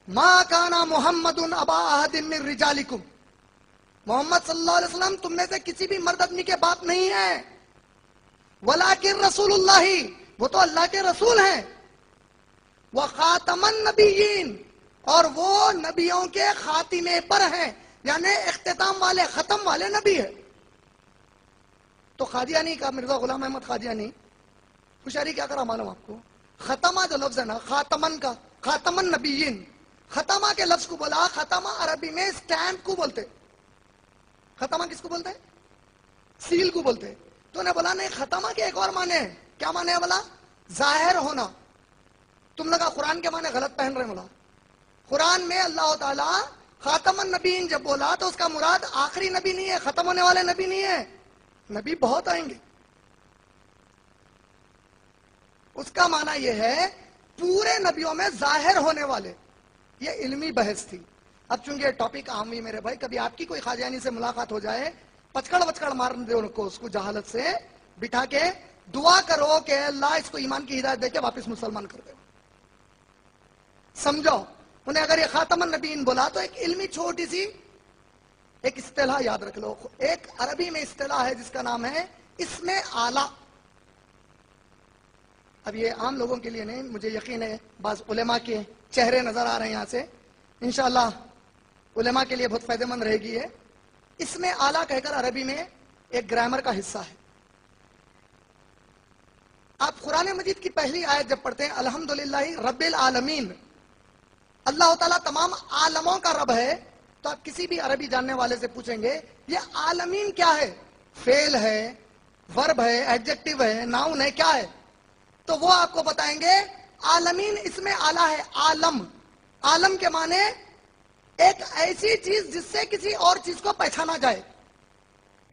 ما کانا محمد ابا احد من رجالکم، محمد صلی اللہ علیہ وسلم تم میں سے کسی بھی مرد آدمی کے باپ نہیں ہے، ولیکن رسول اللہ، وہ تو اللہ کے رسول ہیں، وخاتم النبیین، اور وہ نبیوں کے خاتمے پر ہیں، یعنی اختتام والے، ختم والے نبی ہے۔ تو قادیانی کا مرزا غلام احمد قادیانی ہوشیاری کیا کرا معلوم آپ کو؟ ختمہ جو لفظ ہے نا، خاتمن کا، خاتم النبیین، ختمہ کے لفظ کو بولا، ختمہ عربی میں سٹیمپ کو بولتے، ختمہ کس کو بولتے؟ سیل کو بولتے۔ تو نے بولا نہیں، ختمہ کے ایک اور معنی ہے، کیا معنی ہے بولا؟ ظاہر ہونا۔ تم لگا قرآن کے معنی غلط پہن رہے بولا، قرآن میں اللہ تعالیٰ خاتم النبیین جب بولا تو اس کا مراد آخری نبی نہیں ہے، ختم ہونے والے نبی نہیں ہے، نبی بہت آئیں گے۔ اس کا معنی یہ ہے پورے نبیوں میں ظاہر ہونے والے۔ یہ علمی بحث تھی۔ اب چونکہ ٹاپک عام ہوئی میرے بھائی، کبھی آپ کی کوئی قادیانی سے ملاقات ہو جائے، پچکڑ وچکڑ مار دے ان کو، اس کو جہالت سے بٹھا کے دعا کرو کہ اللہ اس کو ایمان کی ہدایت دے کے واپس مسلمان کر دے۔ سمجھو انہیں اگر یہ خاتم النبیین بولا تو ایک علمی چھوٹی سی ایک اصطلاح یاد رکھ لو۔ ایک عربی میں اصطلاح ہے جس کا نام ہے اسم اعلی۔ اب یہ عام لوگوں کے لیے نہیں، مجھے یقین ہے بعض علماء کے چہرے نظر آ رہے ہیں یہاں سے، انشاءاللہ علماء کے لیے بہت فائدہ مند رہے گی۔ ہے اسم اعلی کہہ کر عربی میں ایک گرامر کا حصہ ہے۔ آپ قرآن مجید کی پہلی آیت جب پڑھتے ہیں الحمدللہ رب العالمین، اللہ تعالیٰ تمام عالموں کا رب ہے، تو آپ کسی بھی عربی جاننے والے سے پوچھیں گے یہ عالمین کیا ہے؟ فعل ہے، ورب ہے، ایڈجیکٹو ہے، ناؤن ہے، کیا ہے؟ تو وہ آپ کو بتائیں گے عالمین اسم اعلیٰ ہے۔ عالم، عالم کے معنی ایک ایسی چیز جس سے کسی اور چیز کو پہچانا جائے۔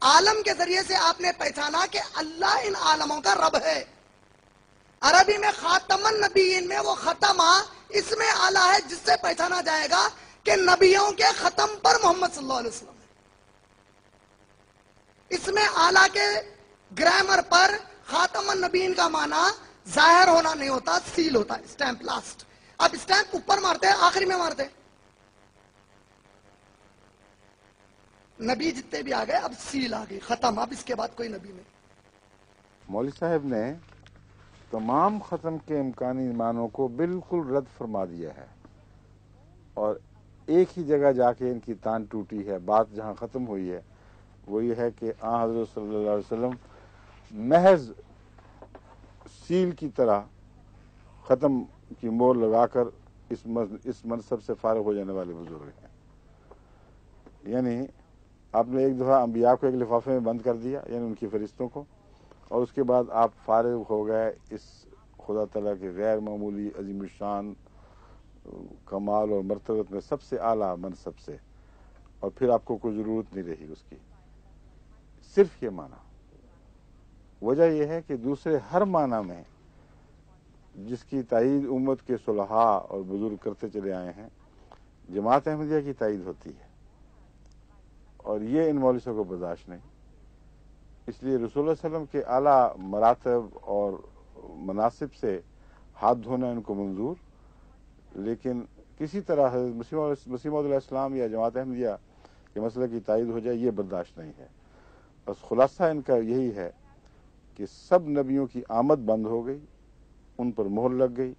عالم کے ذریعے سے آپ نے پہچانا کہ اللہ ان عالموں کا رب ہے۔ عربی میں خاتم النبیین میں وہ ختمہ اسم اعلیٰ ہے جس سے پہچانا جائے گا کہ نبیوں کے ختم پر محمد صلی اللہ علیہ وسلم ہے۔ اسم اعلیٰ کے گرامر پر خاتم النبیین کا معنی ظاہر ہونا نہیں ہوتا، سیل ہوتا ہے، اسٹیمپ لاسٹ۔ اب اسٹیمپ اوپر مارتے ہیں، آخری میں مارتے ہیں۔ نبی جتنے بھی آ گئے اب سیل آ گئی، ختم، اب اس کے بعد کوئی نبی نہیں۔ مولوی صاحب نے تمام ختم کے امکانی معنوں کو بالکل رد فرما دیا ہے، اور ایک ہی جگہ جا کے ان کی تان ٹوٹی ہے۔ بات جہاں ختم ہوئی ہے وہ یہ ہے کہ آن حضرت صلی اللہ علیہ وسلم محض سیل کی طرح ختم کی مور لگا کر اس منصب سے فارغ ہو جانے والے بزرگ ہیں۔ یعنی آپ نے ایک دفعہ انبیاء کو ایک لفافے میں بند کر دیا، یعنی ان کی فرشتوں کو، اور اس کے بعد آپ فارغ ہو گئے اس خدا تعالیٰ کے غیر معمولی عظیم الشان کمال اور مرتبت میں سب سے اعلیٰ منصب سے، اور پھر آپ کو کوئی ضرورت نہیں رہی اس کی۔ صرف یہ معنی۔ وجہ یہ ہے کہ دوسرے ہر معنی میں جس کی تائید امت کے صلحاء اور بزرگ کرتے چلے آئے ہیں، جماعت احمدیہ کی تائید ہوتی ہے، اور یہ ان مولویوں کو برداشت نہیں۔ اس لیے رسول اللہ علیہ وسلم کے اعلیٰ مراتب اور مناصب سے ہاتھ دھونا ان کو منظور، لیکن کسی طرح حضرت مسیح موعود علیہ السلام یا جماعت احمدیہ کے مسئلے کی تائید ہو جائے، یہ برداشت نہیں ہے۔ بس خلاصہ ان کا یہی ہے کہ سب نبیوں کی آمد بند ہو گئی، ان پر مہر لگ گئی،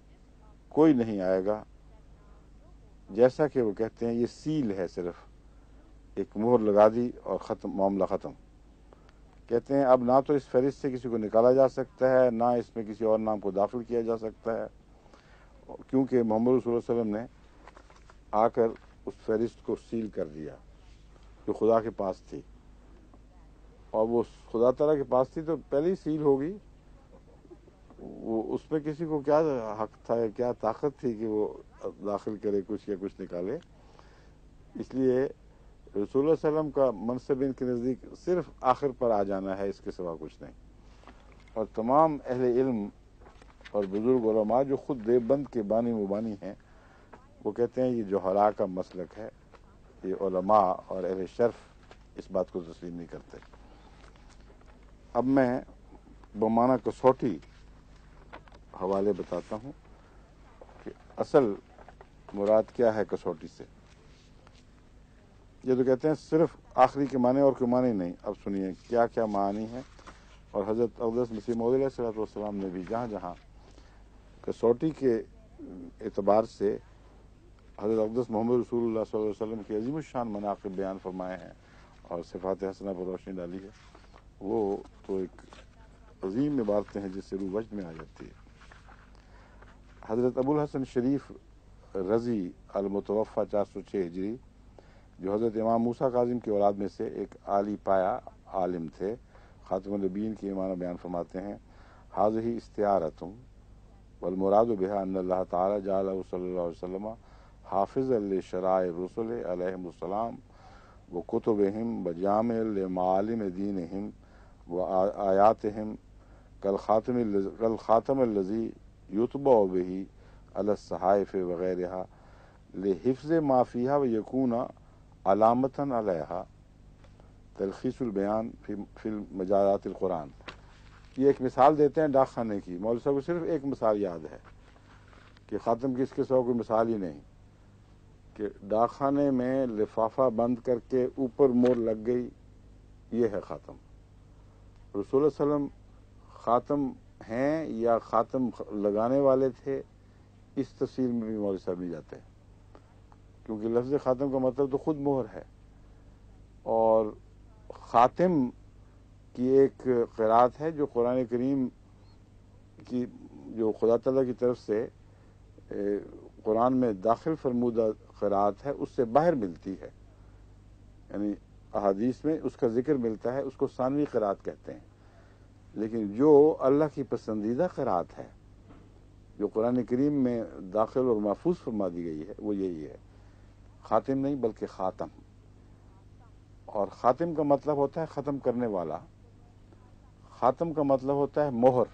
کوئی نہیں آئے گا۔ جیسا کہ وہ کہتے ہیں یہ سیل ہے، صرف ایک مہر لگا دی اور ختم، معاملہ ختم۔ کہتے ہیں اب نہ تو اس فہرست سے کسی کو نکالا جا سکتا ہے، نہ اس میں کسی اور نام کو داخل کیا جا سکتا ہے، کیونکہ محمد رسول اللہ علیہ وسلم نے آ کر اس فہرست کو سیل کر دیا جو خدا کے پاس تھی، اور وہ خدا تعالیٰ کے پاس تھی تو پہلے ہی سیل ہوگی۔ وہ اس میں کسی کو کیا حق تھا، کیا طاقت تھی کہ وہ داخل کرے کچھ یا کچھ نکالے؟ اس لیے رسول اللہ علیہ وسلم کا منصب ان کے نزدیک صرف آخر پر آ جانا ہے، اس کے سوا کچھ نہیں۔ اور تمام اہل علم اور بزرگ علماء جو خود دیوبند کے بانی مبانی ہیں، وہ کہتے ہیں یہ جوہراء کا مسلک ہے، یہ علماء اور اہل شرف اس بات کو تسلیم نہیں کرتے۔ اب میں بمانہ کسوٹی حوالے بتاتا ہوں کہ اصل مراد کیا ہے کسوٹی سے؟ یہ تو کہتے ہیں صرف آخری کے معنی اور کوئی معنی نہیں. اب سنیے کیا کیا معنی ہیں. اور حضرت اقدس مسیح موعود علیہ الصلوۃ والسلام نے بھی جہاں جہاں کسوٹی کے اعتبار سے حضرت اقدس محمد رسول اللہ صلی اللہ علیہ وسلم کے عظیم الشان مناقب بیان فرمائے ہیں اور صفات حسنہ پر روشنی ڈالی ہے، وہ تو ایک عظیم عبارتیں ہیں جس سے روح وجد میں آ جاتی ہے. حضرت ابو الحسن شریف رضی المتوفہ 406 ہجری، جو حضرت امام موسیٰ کاظم کی اولاد میں سے ایک عالی پایا عالم تھے، خاتم النبیین کی معنی بیان فرماتے ہیں: حاضہ استعارۃ والمراد بها ان اللہ تعالی جعلہ صلی اللہ علیہ وسلم حافظا لشرائع الرسل علیہم السلام وکتبہم وجامع لمعالم دینہم وآیاتہم کالخاتم الذی یتبع بہ علی الصحائف وغیرہا لحفظ ما فیہا ویکون علامتا علیہا. تلخیص البیان فی مجازات القرآن. یہ ایک مثال دیتے ہیں ڈاک خانے کی. مولوی صاحب کو صرف ایک مثال یاد ہے کہ خاتم کی اس کے سوا کوئی مثال ہی نہیں، کہ ڈاک خانے میں لفافہ بند کر کے اوپر مور لگ گئی، یہ ہے خاتم. رسول اللہ علیہ وسلم خاتم ہیں یا خاتم لگانے والے تھے، اس تفصیل میں بھی مولوی صاحب نہیں جاتے، کیونکہ لفظ خاتم کا مطلب تو خود مہر ہے. اور خاتم کی ایک قرات ہے جو قرآن کریم کی، جو خدا تعالیٰ کی طرف سے قرآن میں داخل فرمودہ قرات ہے، اس سے باہر ملتی ہے، یعنی احادیث میں اس کا ذکر ملتا ہے، اس کو ثانوی قرات کہتے ہیں. لیکن جو اللہ کی پسندیدہ قرات ہے، جو قرآن کریم میں داخل اور محفوظ فرما دی گئی ہے، وہ یہی ہے، خاتم نہیں بلکہ خاتم. اور خاتم کا مطلب ہوتا ہے ختم کرنے والا، خاتم کا مطلب ہوتا ہے مہر،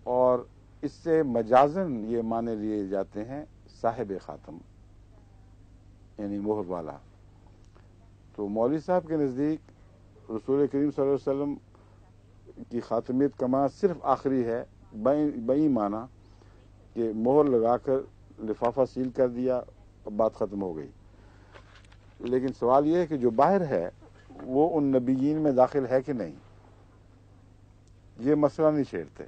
اور اس سے مجازن یہ معنی لیے جاتے ہیں صاحب خاتم، یعنی مہر والا. تو مولوی صاحب کے نزدیک رسول کریم صلی اللہ علیہ وسلم کی خاتمیت کا معنی صرف آخری ہے، بئی معنی کہ مہر لگا کر لفافہ سیل کر دیا اور بات ختم ہو گئی. لیکن سوال یہ ہے کہ جو باہر ہے وہ ان نبیین میں داخل ہے کہ نہیں، یہ مسئلہ نہیں چھیڑتے.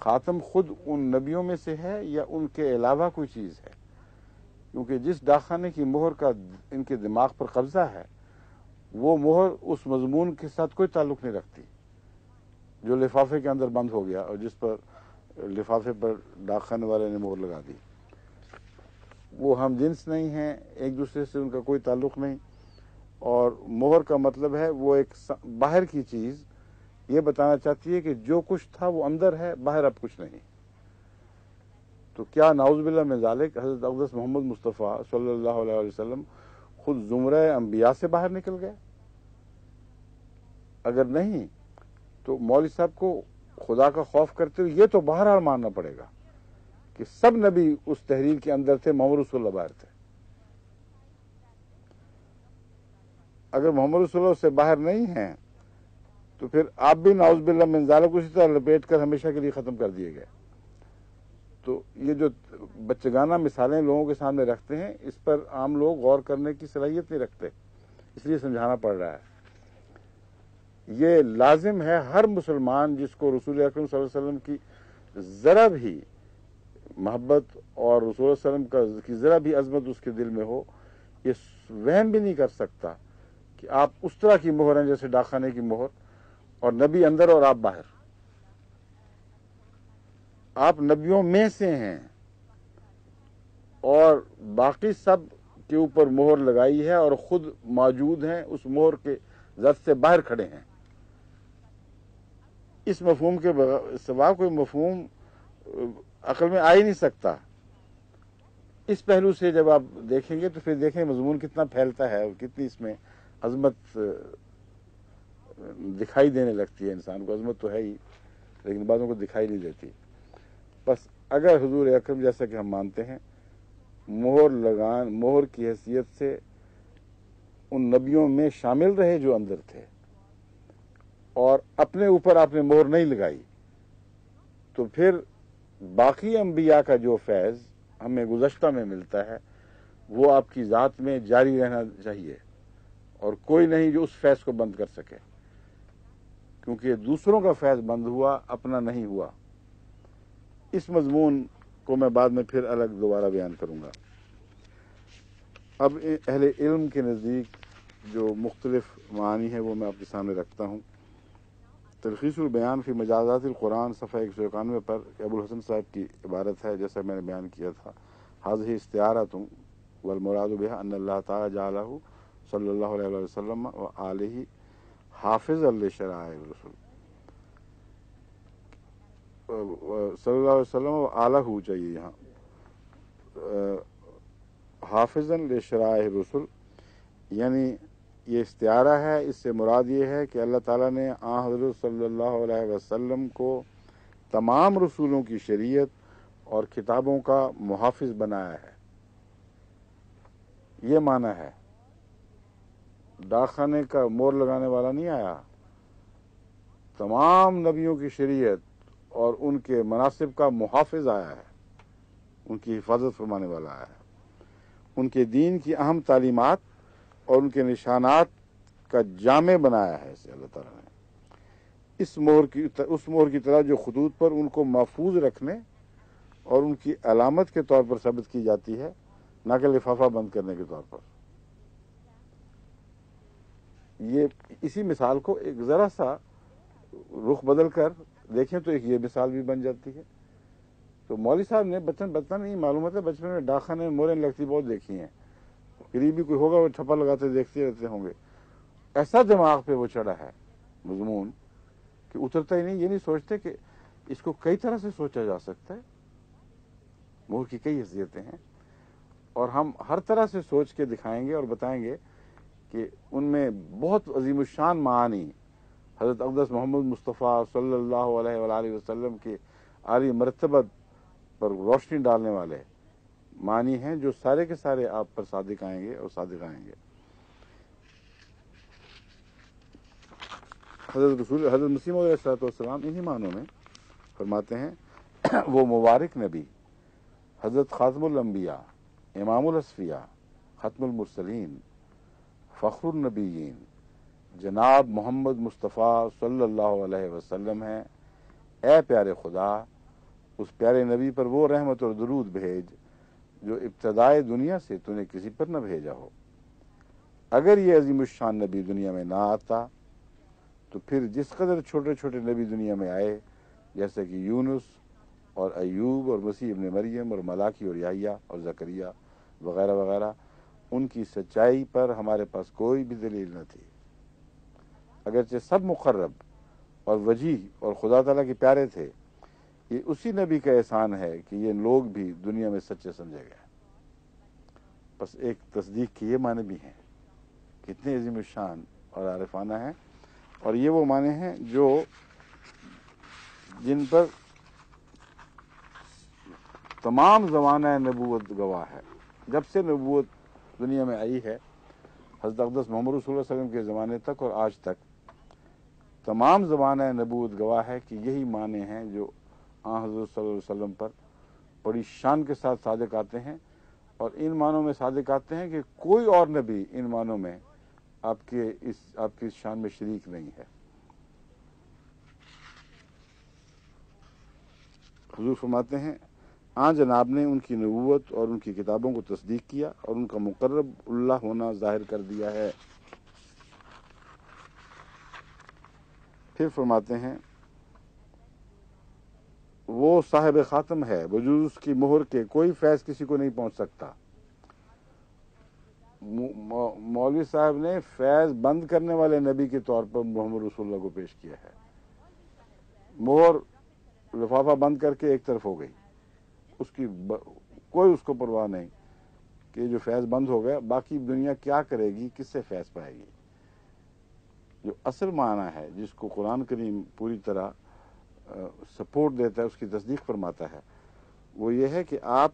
خاتم خود ان نبیوں میں سے ہے یا ان کے علاوہ کوئی چیز ہے، کیونکہ جس ڈاک خانے کی مہر کا ان کے دماغ پر قبضہ ہے، وہ مہر اس مضمون کے ساتھ کوئی تعلق نہیں رکھتی جو لفافے کے اندر بند ہو گیا اور جس پر لفافے پر ڈاک خانے والے نے مہر لگا دی. وہ ہم جنس نہیں ہیں، ایک دوسرے سے ان کا کوئی تعلق نہیں. اور مہر کا مطلب ہے وہ ایک باہر کی چیز یہ بتانا چاہتی ہے کہ جو کچھ تھا وہ اندر ہے، باہر اب کچھ نہیں. تو کیا نعوذ باللہ من ذالک حضرت اقدس محمد مصطفیٰ صلی اللہ علیہ وسلم خود زمرہ انبیاء سے باہر نکل گئے؟ اگر نہیں تو مولوی صاحب کو خدا کا خوف کرتے ہوئے یہ تو بہرحال ماننا پڑے گا کہ سب نبی اس تحریر کے اندر تھے، محمد رسول اللہ باہر تھے. اگر محمد رسول اللہ سے باہر نہیں ہیں تو پھر آپ بھی نعوذ باللہ من ذالک اسی طرح لپیٹ کر ہمیشہ کے لیے ختم کر دیے گئے. تو یہ جو بچگانہ مثالیں لوگوں کے سامنے رکھتے ہیں، اس پر عام لوگ غور کرنے کی صلاحیت نہیں رکھتے، اس لیے سمجھانا پڑ رہا ہے. یہ لازم ہے ہر مسلمان جس کو رسول اکرم صلی اللہ علیہ وسلم کی ذرا بھی محبت اور رسول اللہ علیہ وسلم کی ذرا بھی عظمت اس کے دل میں ہو، یہ وہم بھی نہیں کر سکتا کہ آپ اس طرح کی مہر ہیں جیسے ڈاک خانے کی مہر، اور نبی اندر اور آپ باہر. آپ نبیوں میں سے ہیں اور باقی سب کے اوپر مہر لگائی ہے اور خود موجود ہیں، اس مہر کے ذات سے باہر کھڑے ہیں. اس مفہوم کے سوا کوئی مفہوم عقل میں آ ہی نہیں سکتا. اس پہلو سے جب آپ دیکھیں گے تو پھر دیکھیں مضمون کتنا پھیلتا ہے اور کتنی اس میں عظمت دکھائی دینے لگتی ہے. انسان کو عظمت تو ہے ہی، لیکن بعضوں کو دکھائی نہیں دیتی. بس اگر حضور اکرم جیسا کہ ہم مانتے ہیں مہر کی حیثیت سے ان نبیوں میں شامل رہے جو اندر تھے، اور اپنے اوپر آپ نے مہر نہیں لگائی، تو پھر باقی انبیاء کا جو فیض ہمیں گزشتہ میں ملتا ہے وہ آپ کی ذات میں جاری رہنا چاہیے، اور کوئی نہیں جو اس فیض کو بند کر سکے، کیونکہ دوسروں کا فیض بند ہوا، اپنا نہیں ہوا۔ اس مضمون کو میں بعد میں پھر الگ دوبارہ بیان کروں گا۔ اب اہل علم کے نزدیک جو مختلف معانی ہیں وہ میں آپ کے سامنے رکھتا ہوں۔ تلخیص البیان فی مجازات القرآن صفحہ 191 پر ابو الحسن صاحب کی عبارت ہے، جیسا میں نے بیان کیا تھا، حاضہ استعارۃ والمراد بها ان اللہ تعالی جعلہ صلی اللہ علیہ وسلم و آلہ حافظ لشرائع الرسول، صلی اللہ علیہ وسلم و آلہ چاہیے یہاں، حافظ لشرائع الرسول، یعنی یہ استعارہ ہے، اس سے مراد یہ ہے کہ اللہ تعالیٰ نے آن حضرت صلی اللہ علیہ وسلم کو تمام رسولوں کی شریعت اور کتابوں کا محافظ بنایا ہے۔ یہ معنی ہے، ڈاک خانے کا مور لگانے والا نہیں آیا، تمام نبیوں کی شریعت اور ان کے مناسب کا محافظ آیا ہے، ان کی حفاظت فرمانے والا آیا ہے، ان کے دین کی اہم تعلیمات اور ان کے نشانات کا جامع بنایا ہے اسے اللہ تعالیٰ نے، اس مہر کی طرح جو خطوط پر ان کو محفوظ رکھنے اور ان کی علامت کے طور پر ثابت کی جاتی ہے، نہ کہ لفافہ بند کرنے کے طور پر۔ یہ اسی مثال کو ایک ذرا سا رخ بدل کر دیکھیں تو ایک یہ مثال بھی بن جاتی ہے۔ تو مولوی صاحب نے بچپن نہیں معلوم ہوتا، بچپن میں ڈاک خانے میں موریں لگتی بہت دیکھی ہیں، قریبی کوئی ہوگا وہ چھپا لگاتے دیکھتے رہتے ہوں گے۔ ایسا دماغ پہ وہ چڑھا ہے مضمون کہ اترتا ہی نہیں۔ یہ نہیں سوچتے کہ اس کو کئی طرح سے سوچا جا سکتا ہے، مہر کی کئی حیثیتیں ہیں، اور ہم ہر طرح سے سوچ کے دکھائیں گے اور بتائیں گے کہ ان میں بہت عظیم الشان معانی حضرت اقدس محمد مصطفیٰ صلی اللہ علیہ وآلہ وسلم کے عالی مرتبت پر روشنی ڈالنے والے معنی ہیں، جو سارے کے سارے آپ پر صادق آئیں گے اور صادق آئیں گے۔ حضرت مسیح موعود علیہ السلام انہی معنوں میں فرماتے ہیں، وہ مبارک نبی، حضرت خاتم الانبیاء، امام الاصفیاء، ختم المرسلین، فخر النبیین، جناب محمد مصطفیٰ صلی اللہ علیہ وسلم ہیں۔ اے پیارے خدا، اس پیارے نبی پر وہ رحمت اور درود بھیج جو ابتدائے دنیا سے تو نے کسی پر نہ بھیجا ہو۔ اگر یہ عظیم الشان نبی دنیا میں نہ آتا تو پھر جس قدر چھوٹے چھوٹے نبی دنیا میں آئے، جیسے کہ یونس اور ایوب اور مسیح ابن مریم اور ملاکی اور یحییٰ اور زکریا وغیرہ وغیرہ، ان کی سچائی پر ہمارے پاس کوئی بھی دلیل نہ تھی۔ اگرچہ سب مقرب اور وجیح اور خدا تعالیٰ کے پیارے تھے، یہ اسی نبی کا احسان ہے کہ یہ لوگ بھی دنیا میں سچے سمجھے گئے۔ بس ایک تصدیق کے یہ معنی بھی ہیں، کتنے عظیم الشان اور عارفانہ ہیں، اور یہ وہ معنی ہیں جن پر تمام زمانہ نبوت گواہ ہے۔ جب سے نبوت دنیا میں آئی ہے، حضرت اقدس محمد رسول اللہ علیہ وسلم کے زمانے تک اور آج تک تمام زمانہ نبوت گواہ ہے کہ یہی معنی ہیں جو آن حضرت صلی اللہ علیہ وسلم پر بڑی شان کے ساتھ صادق آتے ہیں، اور ان معنوں میں صادق آتے ہیں کہ کوئی اور نبی ان معنوں میں آپ کی اس شان میں شریک نہیں ہے۔ حضور فرماتے ہیں، آن جناب نے ان کی نبوت اور ان کی کتابوں کو تصدیق کیا اور ان کا مقرب اللہ ہونا ظاہر کر دیا ہے۔ پھر فرماتے ہیں، وہ صاحب خاتم ہے، وجود اس کی مہر کے کوئی فیض کسی کو نہیں پہنچ سکتا۔ مولوی صاحب نے فیض بند کرنے والے نبی کے طور پر محمد رسول اللہ کو پیش کیا ہے۔ مہر لفافہ بند کر کے ایک طرف ہو گئی، اس کی کوئی اس کو پرواہ نہیں کہ جو فیض بند ہو گیا، باقی دنیا کیا کرے گی، کس سے فیض پائے گی۔ جو اصل معنی ہے جس کو قرآن کریم پوری طرح سپورٹ دیتا ہے، اس کی تصدیق فرماتا ہے، وہ یہ ہے کہ آپ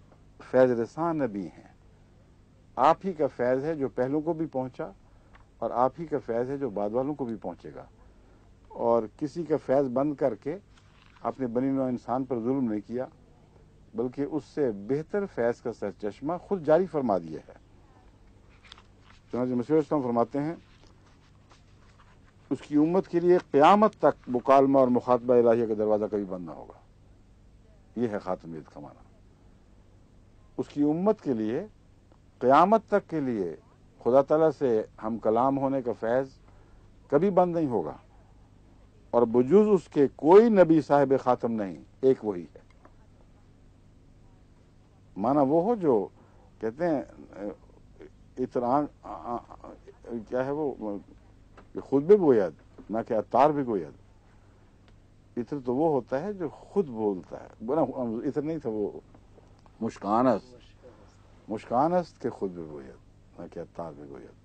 فیض رساں نبی ہیں۔ آپ ہی کا فیض ہے جو پہلوں کو بھی پہنچا، اور آپ ہی کا فیض ہے جو بعد والوں کو بھی پہنچے گا، اور کسی کا فیض بند کر کے آپ نے بنی نوع انسان پر ظلم نہیں کیا، بلکہ اس سے بہتر فیض کا سرچشمہ خود جاری فرما دیا ہے۔ چنانچہ مسیح علیہ السلام فرماتے ہیں اس کی امت کے لیے قیامت تک مکالمہ اور مخاطبہ الہیہ کا دروازہ کبھی بند نہ ہوگا۔ یہ ہے خاتمیت کا معنی۔ اس کی امت کے لیے قیامت تک کے لیے خدا تعالیٰ سے ہم کلام ہونے کا فیض کبھی بند نہیں ہوگا، اور بجوز اس کے کوئی نبی صاحب خاتم نہیں، ایک وہی ہے۔ مانا وہ ہو جو کہتے ہیں کیا ہے وہ خود بھی گوید نہ کہ اتار بھی گوید۔ عطر تو وہ ہوتا ہے جو خود بولتا ہے، عطر نہیں تھا وہ مشکان است کہ خود بھی گوید نہ کہ اتار بھی گوید۔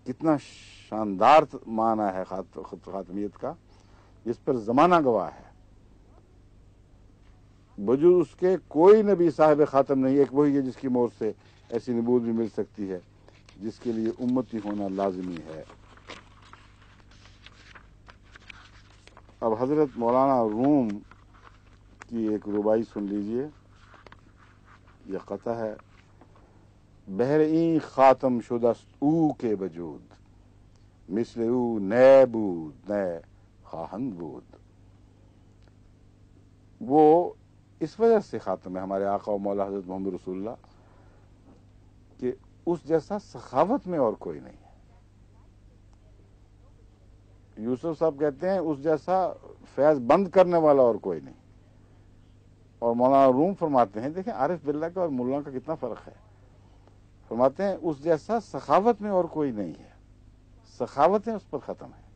کتنا شاندار معنی ہے خاتمیت کا، جس پر زمانہ گواہ ہے۔ بجو اس کے کوئی نبی صاحب خاتم نہیں، ایک وہی ہے جس کی مور سے ایسی نبوت بھی مل سکتی ہے جس کے لیے امتی ہونا لازمی ہے۔ اب حضرت مولانا روم کی ایک ربائی سن لیجئے، یہ قطع ہے: بہر این خاتم شدست او کے وجود، مثل او نئے بود نئے خواہند بود۔ وہ اس وجہ سے خاتم ہے ہمارے آقا و مولا حضرت محمد رسول اللہ کہ اس جیسا سخاوت میں اور کوئی نہیں ہے۔ یوسف صاحب کہتے ہیں اس جیسا فیض بند کرنے والا اور کوئی نہیں، اور مولانا روم فرماتے ہیں، دیکھیں عارف باللہ کا اور ملا کا کتنا فرق ہے، فرماتے ہیں اس جیسا سخاوت میں اور کوئی نہیں ہے، سخاوتیں اس پر ختم ہیں۔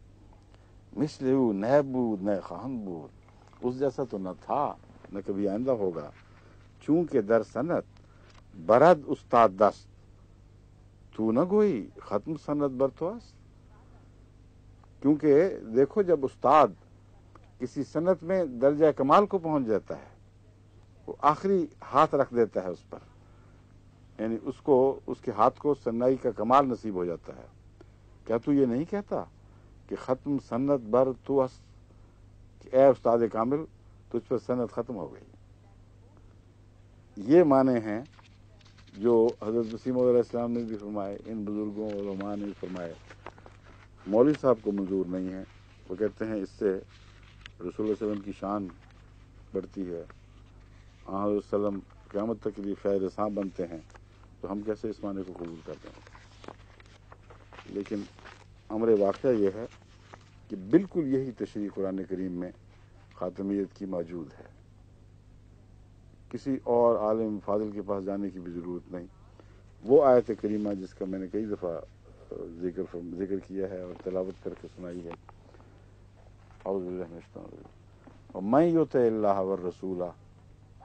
مثل او نئے بود نئے خواہند بود، اس جیسا تو نہ تھا نہ کبھی آئندہ ہوگا، چونکہ در سنت برد استاد دست، تو نہ گوئی ختم سنت بر تو است۔ کیونکہ دیکھو جب استاد کسی سنت میں درجہ کمال کو پہنچ جاتا ہے، وہ آخری ہاتھ رکھ دیتا ہے اس پر، یعنی اس کے ہاتھ کو سنائی کا کمال نصیب ہو جاتا ہے۔ کیا تو یہ نہیں کہتا کہ ختم سنت بر تو است، کہ اے استاد کامل تجھ پر سنت ختم ہو گئی۔ یہ معنی ہیں جو حضرت مسیح موعود علیہ السلام نے بھی فرمائے، ان بزرگوں علماء نے بھی فرمائے، مولوی صاحب کو منظور نہیں ہے۔ وہ کہتے ہیں اس سے رسول اللہ صلی اللہ علیہ وسلم کی شان بڑھتی ہے، حضرت صلی اللہ علیہ وسلم قیامت تک کے لیے فیض رساں بنتے ہیں، تو ہم کیسے اس معنی کو قبول کرتے ہیں؟ لیکن امر واقعہ یہ ہے کہ بالکل یہی تشریح قرآن کریم میں خاتمیت کی موجود ہے۔ کسی اور عالم فاضل کے پاس جانے کی بھی ضرورت نہیں۔ وہ آیت کریمہ جس کا میں نے کئی دفعہ ذکر کیا ہے اور تلاوت کر کے سنائی ہے، اعوذ باللہ من الشیطان الرجیم: وَمَن یُطِعِ اللَّهَ وَالرَّسُولَ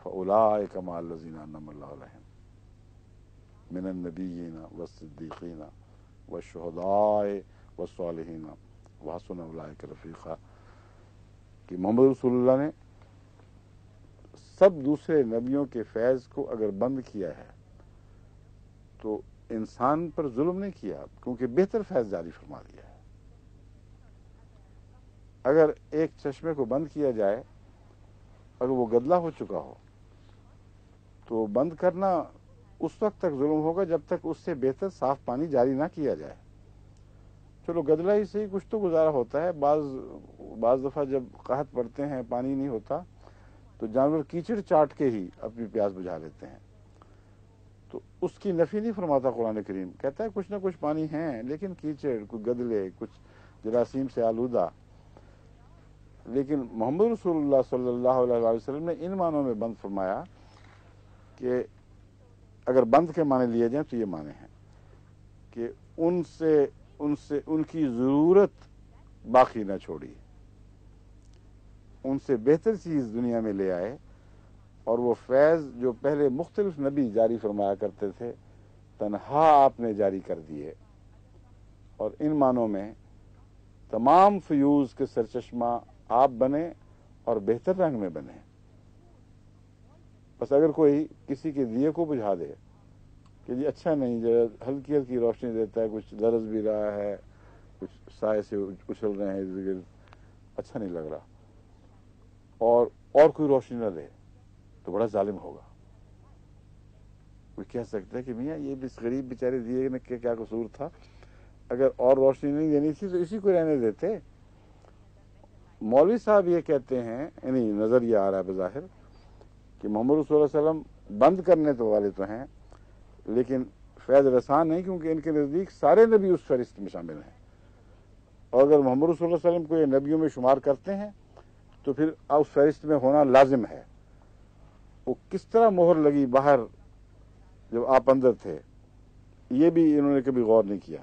فَأُولَٰئِکَ مَعَ الَّذِینَ أَنْعَمَ اللَّهُ عَلَیْہِم مِّنَ النَّبِیِّینَ وَالصِّدِّیقِینَ وَالشُّہَدَاءِ وَالصَّالِحِینَ وَحَسُنَ أُولَٰئِکَ رفیقا، کہ محمد رسول اللہ نے سب دوسرے نبیوں کے فیض کو اگر بند کیا ہے تو انسان پر ظلم نہیں کیا، کیونکہ بہتر فیض جاری فرما دیا ہے۔ اگر ایک چشمے کو بند کیا جائے، اگر وہ گدلا ہو چکا ہو تو بند کرنا اس وقت تک ظلم ہوگا جب تک اس سے بہتر صاف پانی جاری نہ کیا جائے۔ چلو گدلا ہی سے کچھ تو گزارا ہوتا ہے، بعض دفعہ جب قحط پڑتے ہیں پانی نہیں ہوتا تو جانور کیچڑ چاٹ کے ہی اپنی پیاس بجھا لیتے ہیں، تو اس کی نفی نہیں فرماتا قرآن کریم، کہتا ہے کچھ نہ کچھ پانی ہیں لیکن کیچڑ، کچھ گدلے، کچھ جراثیم سے آلودہ۔ لیکن محمد رسول اللہ صلی اللہ علیہ وسلم نے ان معنوں میں بند فرمایا کہ اگر بند کے معنی لیے جائیں تو یہ معنی ہیں کہ ان کی ضرورت باقی نہ چھوڑی، ان سے بہتر چیز دنیا میں لے آئے، اور وہ فیض جو پہلے مختلف نبی جاری فرمایا کرتے تھے تنہا آپ نے جاری کر دیے، اور ان معنوں میں تمام فیوز کے سرچشمہ آپ بنے اور بہتر رنگ میں بنے۔ بس اگر کوئی کسی کے دیے کو بجھا دے کہ جی اچھا نہیں، جو ہلکی ہلکی روشنی دیتا ہے، کچھ لرز بھی رہا ہے، کچھ سائے سے اچھل رہے ہیں ارد گرد، اچھا نہیں لگ رہا، اور کوئی روشنی نہ دے، تو بڑا ظالم ہوگا. کوئی کہہ سکتا ہے کہ میاں یہ بھی غریب بیچارے دیے نے کیا قصور تھا, اگر اور روشنی نہیں دینی تھی تو اسی کو رہنے دیتے. مولوی صاحب یہ کہتے ہیں, یعنی نظر یہ آ رہا ہے بظاہر کہ محمد رسول اللہ علیہ وسلم بند کرنے تو والے تو ہیں لیکن فیض رسان نہیں, کیونکہ ان کے نزدیک سارے نبی اس فہرست میں شامل ہیں. اور اگر محمد رسول اللہ علیہ وسلم کو یہ نبیوں میں شمار کرتے ہیں تو پھر اس فہرست میں ہونا لازم ہے. وہ کس طرح مہر لگی باہر جب آپ اندر تھے, یہ بھی انہوں نے کبھی غور نہیں کیا.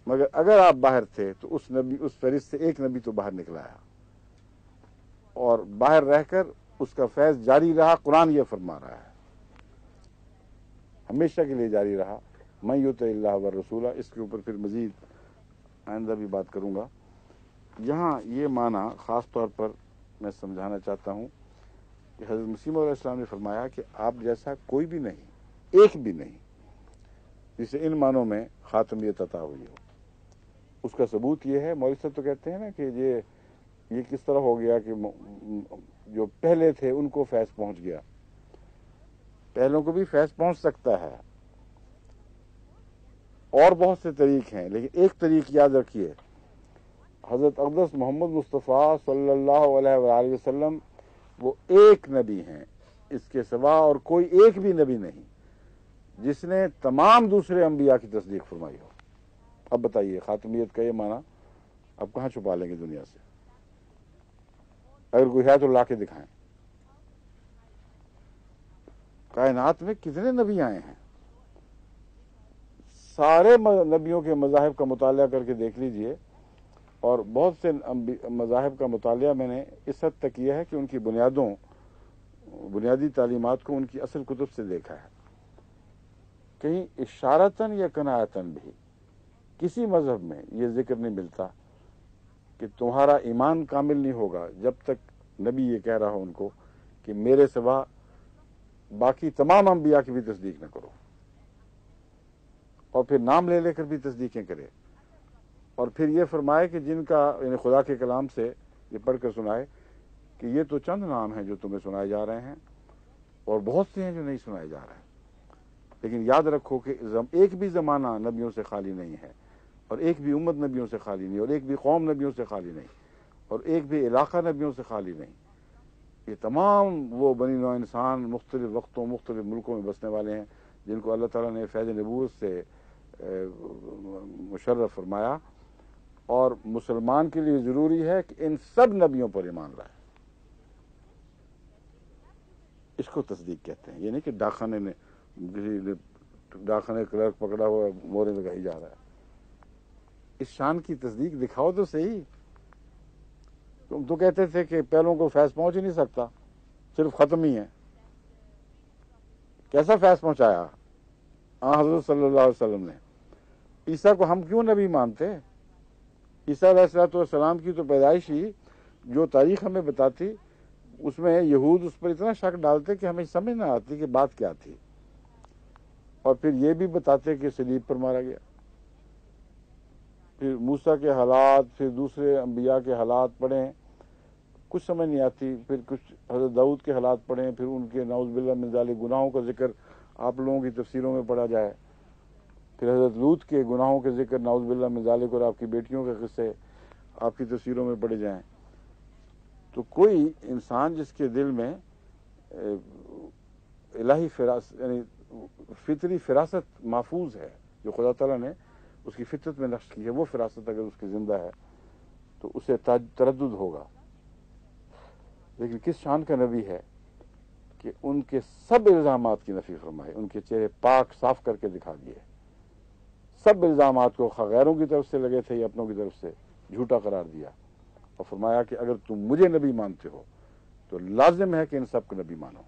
مگر اگر آپ باہر تھے تو اس فہرست سے ایک نبی تو باہر نکلایا, اور باہر رہ کر اس کا فیض جاری رہا. قرآن یہ فرما رہا ہے, ہمیشہ کے لیے جاری رہا. من یطع اللہ والرسول, اس کے اوپر پھر مزید آئندہ بھی بات کروں گا. یہاں یہ معنی خاص طور پر میں سمجھانا چاہتا ہوں کہ حضرت مسیح علیہ السلام نے فرمایا کہ آپ جیسا کوئی بھی نہیں, ایک بھی نہیں, جسے ان معنوں میں خاتمیت عطا ہوئی ہو. اس کا ثبوت یہ ہے, مولوی صاحب تو کہتے ہیں نا کہ یہ کس طرح ہو گیا کہ جو پہلے تھے ان کو فیض پہنچ گیا. پہلوں کو بھی فیض پہنچ سکتا ہے, اور بہت سے طریق ہیں, لیکن ایک طریق یاد رکھیے, حضرت اقدس محمد مصطفیٰ صلی اللہ علیہ وآلہ وسلم وہ ایک نبی ہیں, اس کے سوا اور کوئی ایک بھی نبی نہیں جس نے تمام دوسرے انبیاء کی تصدیق فرمائی ہو. اب بتائیے خاتمیت کا یہ معنی اب کہاں چھپا لیں گے دنیا سے؟ اگر کوئی ہے تو لا کے دکھائیں. کائنات میں کتنے نبی آئے ہیں, سارے نبیوں کے مذاہب کا مطالعہ کر کے دیکھ لیجئے, اور بہت سے مذاہب کا مطالعہ میں نے اس حد تک کیا ہے کہ ان کی بنیادی تعلیمات کو ان کی اصل کتب سے دیکھا ہے. کہیں اشارتاً یا کنایتاً بھی کسی مذہب میں یہ ذکر نہیں ملتا کہ تمہارا ایمان کامل نہیں ہوگا جب تک نبی یہ کہہ رہا ہو ان کو کہ میرے سوا باقی تمام انبیاء کی بھی تصدیق نہ کرو, اور پھر نام لے لے کر بھی تصدیقیں کرے, اور پھر یہ فرمائے کہ جن کا, یعنی خدا کے کلام سے یہ پڑھ کر سنائے کہ یہ تو چند نام ہیں جو تمہیں سنائے جا رہے ہیں, اور بہت سے ہیں جو نہیں سنائے جا رہے ہیں. لیکن یاد رکھو کہ ایک بھی زمانہ نبیوں سے خالی نہیں ہے, اور ایک بھی امت نبیوں سے خالی نہیں, اور ایک بھی قوم نبیوں سے خالی نہیں, اور ایک بھی علاقہ نبیوں سے خالی نہیں. یہ تمام وہ بنی نوع انسان مختلف وقتوں مختلف ملکوں میں بسنے والے ہیں جن کو اللہ تعالیٰ نے فیض نبوت سے مشرف فرمایا, اور مسلمان کے لیے ضروری ہے کہ ان سب نبیوں پر ایمان لائے. اس کو تصدیق کہتے ہیں. یہ نہیں کہ ڈاکخانے نے ڈاکخانے کلرک پکڑا ہوا مورے لگائی جا رہا ہے. اس شان کی تصدیق دکھاؤ تو صحیح. تم تو کہتے تھے کہ پہلوں کو فیض پہنچ ہی نہیں سکتا, صرف ختم ہی ہے. کیسا فیض پہنچایا حضرت صلی اللہ علیہ وسلم نے؟ عیسیٰ کو ہم کیوں نبی مانتے؟ عیسیٰ علیہ السلام کی تو پیدائش ہی جو تاریخ ہمیں بتاتی, اس میں یہود اس پر اتنا شک ڈالتے کہ ہمیں سمجھ نہ آتی کہ بات کیا تھی, اور پھر یہ بھی بتاتے کہ صلیب پر مارا گیا. پھر موسیٰ کے حالات, پھر دوسرے انبیاء کے حالات پڑھیں, کچھ سمجھ نہیں آتی. پھر کچھ حضرت داؤد کے حالات پڑھیں, پھر ان کے نعوذ باللہ من ذالک گناہوں کا ذکر آپ لوگوں کی تفسیروں میں پڑھا جائے. پھر حضرت لوط کے گناہوں کے ذکر نعوذ باللہ من ذالک, اور آپ کی بیٹیوں کے قصے آپ کی تفسیروں میں پڑھے جائیں. تو کوئی انسان جس کے دل میں الہی فراست, یعنی فطری فراست محفوظ ہے جو خدا تعالیٰ نے اس کی فطرت میں نقش کی ہے, وہ فراست اگر اس کی زندہ ہے تو اسے تردد ہوگا. لیکن کس شان کا نبی ہے کہ ان کے سب الزامات کی نفی فرمائے, ان کے چہرے پاک صاف کر کے دکھا دیے. سب الزامات کو غیروں کی طرف سے لگے تھے یا اپنوں کی طرف سے جھوٹا قرار دیا, اور فرمایا کہ اگر تم مجھے نبی مانتے ہو تو لازم ہے کہ ان سب کو نبی مانو.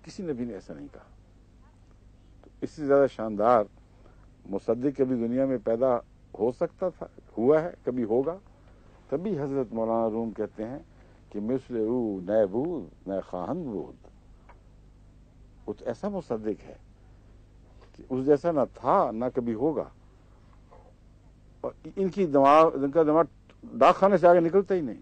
کسی نبی نے ایسا نہیں کہا. تو اس سے زیادہ شاندار مصدق کبھی دنیا میں پیدا ہو سکتا تھا, ہوا ہے, کبھی ہوگا. تبھی حضرت مولانا روم کہتے ہیں کہ مثل او نئے بود نئے خواہند بود. وہ تو ایسا مصدق ہے کہ اس جیسا نہ تھا نہ کبھی ہوگا. اور ان کا دماغ ڈاک خانے سے آگے نکلتا ہی نہیں.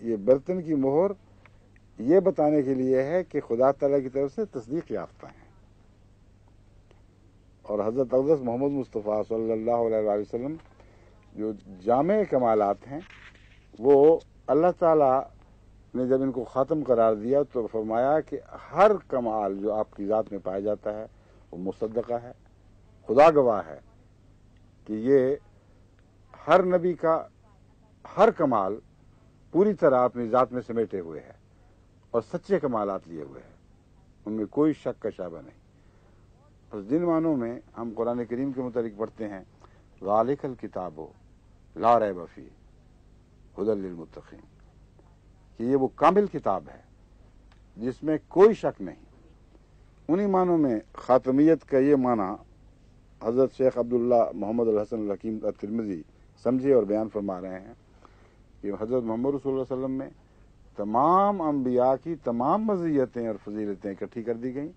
یہ برتن کی مہر یہ بتانے کے لیے ہے کہ خدا تعالیٰ کی طرف سے تصدیق یافتہ ہیں، اور حضرت اقدس محمد مصطفیٰ صلی اللہ علیہ وآلہ وسلم جو جامع کمالات ہیں، وہ اللہ تعالیٰ نے جب ان کو خاتم قرار دیا تو فرمایا کہ ہر کمال جو آپ کی ذات میں پایا جاتا ہے وہ مصدقہ ہے. خدا گواہ ہے کہ یہ ہر نبی کا ہر کمال پوری طرح اپنی ذات میں سمیٹے ہوئے ہے اور سچے کمالات لیے ہوئے ہیں، ان میں کوئی شک کا شابہ نہیں. بس جن معنوں میں ہم قرآن کریم کے متعلق پڑھتے ہیں ذالک الکتاب لا ریب فیہ ھدی للمتقین، کہ یہ وہ کامل کتاب ہے جس میں کوئی شک نہیں. انہی معنوں میں خاتمیت کا یہ معنی حضرت شیخ عبداللہ محمد الحسن الحکیم الترمذی سمجھے اور بیان فرما رہے ہیں کہ حضرت محمد رسول اللہ علیہ وسلم میں تمام انبیاء کی تمام مزیتیں اور فضیلتیں اکٹھی کر دی گئیں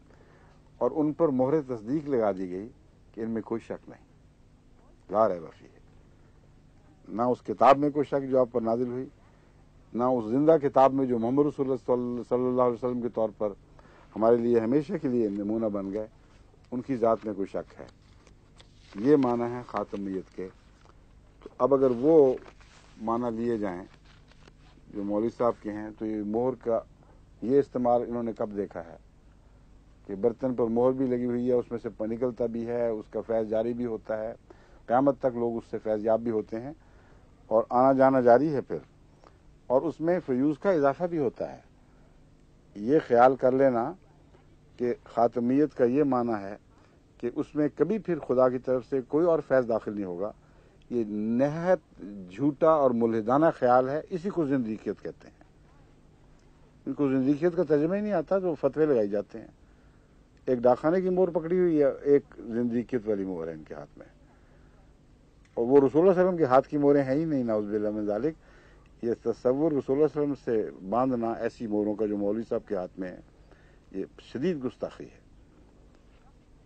اور ان پر مہر تصدیق لگا دی گئی کہ ان میں کوئی شک نہیں، لا ریب فیہ. نہ اس کتاب میں کوئی شک جو آپ پر نازل ہوئی، نہ اس زندہ کتاب میں جو محمد رسول اللہ صلی اللہ علیہ وسلم کے طور پر ہمارے لیے ہمیشہ کے لیے نمونہ بن گئے، ان کی ذات میں کوئی شک ہے. یہ معنی ہے خاتمیت کے. تو اب اگر وہ معنی لیے جائیں جو مولوی صاحب کے ہیں، تو یہ مہر کا یہ استعمال انہوں نے کب دیکھا ہے کہ برتن پر مہر بھی لگی ہوئی ہے، اس میں سے نکلتا بھی ہے، اس کا فیض جاری بھی ہوتا ہے، قیامت تک لوگ اس سے فیض یاب بھی ہوتے ہیں اور آنا جانا جاری ہے پھر، اور اس میں فیوز کا اضافہ بھی ہوتا ہے. یہ خیال کر لینا کہ خاتمیت کا یہ معنی ہے کہ اس میں کبھی پھر خدا کی طرف سے کوئی اور فیض داخل نہیں ہوگا، یہ نہایت جھوٹا اور ملحدانہ خیال ہے. اسی کو زندیقیت کہتے ہیں. ان کو زندیقیت کا ترجمہ ہی نہیں آتا تو فتوے لگائی جاتے ہیں. ایک ڈاکخانے کی مہر پکڑی ہوئی ہے، ایک زندیقیت والی مہر ہے ان کے ہاتھ میں، اور وہ رسول اللہ صلی اللہ علیہ وسلم کے ہاتھ کی مہریں ہیں ہی نہیں. نعوذ باللہ من ذالک. یہ تصور رسول اللہ صلی اللہ علیہ وسلم سے باندھنا ایسی مہروں کا جو مولوی صاحب کے ہاتھ میں ہے، یہ شدید گستاخی ہے.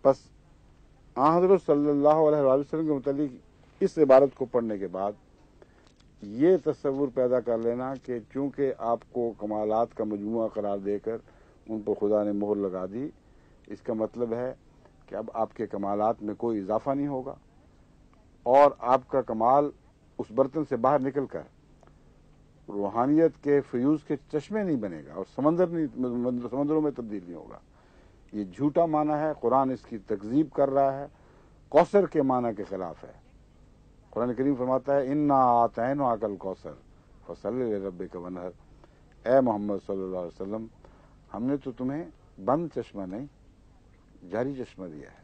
بس آن حضرت صلی اللہ علیہ وآلہ وسلم کے متعلق اس عبارت کو پڑھنے کے بعد یہ تصور پیدا کر لینا کہ چونکہ آپ کو کمالات کا مجموعہ قرار دے کر ان پر خدا نے مہر لگا دی، اس کا مطلب ہے کہ اب آپ کے کمالات میں کوئی اضافہ نہیں ہوگا اور آپ کا کمال اس برتن سے باہر نکل کر روحانیت کے فیوز کے چشمے نہیں بنے گا اور سمندروں میں تبدیل نہیں ہوگا. یہ جھوٹا معنی ہے. قرآن اس کی تکذیب کر رہا ہے، کوثر کے معنی کے خلاف ہے. قرآن کریم فرماتا ہے انا اعطیناک الکوثر فصلی لربک وانحر. اے محمد صلی اللہ علیہ وسلم، ہم نے تو تمہیں بند چشمہ نہیں جاری چشمہ دیا ہے،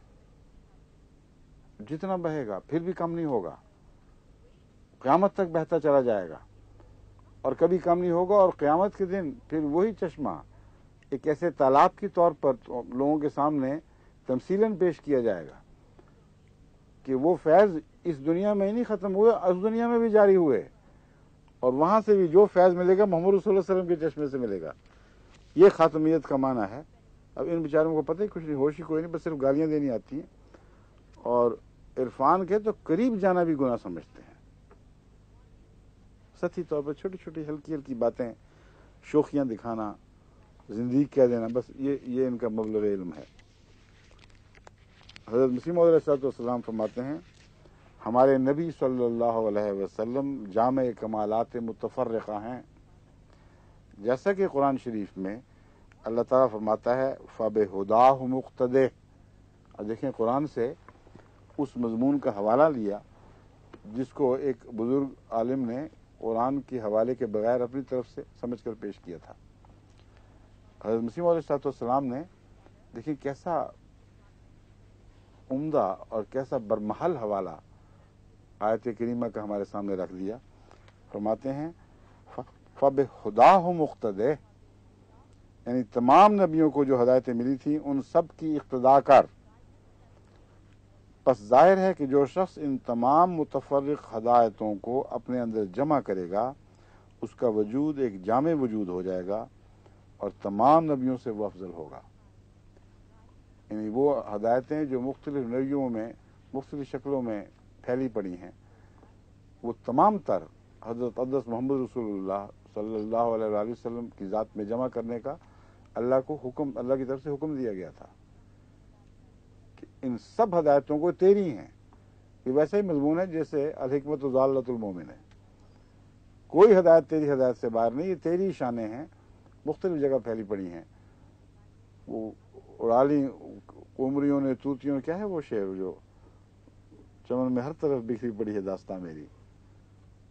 جتنا بہے گا پھر بھی کم نہیں ہوگا، قیامت تک بہتا چلا جائے گا اور کبھی کم نہیں ہوگا. اور قیامت کے دن پھر وہی چشمہ ایک ایسے تالاب کے طور پر لوگوں کے سامنے تمثیلاً پیش کیا جائے گا کہ وہ فیض اس دنیا میں ہی نہیں ختم ہوئے، اس دنیا میں بھی جاری ہوئے، اور وہاں سے بھی جو فیض ملے گا محمد رسول اللہ صلی اللہ علیہ وسلم کے چشمے سے ملے گا. یہ خاتمیت کا معنی ہے. اب ان بیچاروں کو پتہ ہی کچھ نہیں، ہوش ہی کوئی نہیں، بس صرف گالیاں دینی آتی ہیں اور عرفان کے تو قریب جانا بھی گناہ سمجھتے ہیں. سطحی طور پر چھوٹی چھوٹی ہلکی ہلکی باتیں، شوخیاں دکھانا، زندگی کہہ دینا، بس یہ ان کا مبلغ علم ہے. حضرت مسیح موعود علیہ السلام فرماتے ہیں ہمارے نبی صلی اللہ علیہ وسلم جامع کمالات متفرقہ ہیں. جیسا کہ قرآن شریف میں اللہ تعالیٰ فرماتا ہے فَبِهُدَاهُ مُقْتَدِهْ. اور دیکھیں قرآن سے اس مضمون کا حوالہ لیا جس کو ایک بزرگ عالم نے قرآن کے حوالے کے بغیر اپنی طرف سے سمجھ کر پیش کیا تھا. حضرت مسیح موعود علیہ السلام نے دیکھیں کیسا عمدہ اور کیسا برمحل حوالہ آیت کریمہ کا ہمارے سامنے رکھ دیا. فرماتے ہیں فَبِهُدَاهُ مُقْتَدِهْ، یعنی تمام نبیوں کو جو ہدایتیں ملی تھیں ان سب کی اقتدا کر. پس ظاہر ہے کہ جو شخص ان تمام متفرق ہدایتوں کو اپنے اندر جمع کرے گا اس کا وجود ایک جامع وجود ہو جائے گا اور تمام نبیوں سے وہ افضل ہوگا. یعنی وہ ہدایتیں جو مختلف نبیوں میں مختلف شکلوں میں پھیلی پڑی ہیں وہ تمام تر حضرت اقدس محمد رسول اللہ صلی اللہ علیہ وآلہ وسلم کی ذات میں جمع کرنے کا اللہ کی طرف سے حکم دیا گیا تھا کہ ان سب ہدایتوں کو تیری ہیں. یہ ویسا ہی مضمون ہے جیسے الحکمت ضالۃ المومن ہے. کوئی ہدایت تیری ہدایت سے باہر نہیں، یہ تیری شانیں ہیں، مختلف جگہ پھیلی پڑی ہیں. وہ اڑالی قمریوں نے طوطیوں، کیا ہے وہ شعر جو چمن میں ہر طرف بکھری پڑی ہے داستان میری،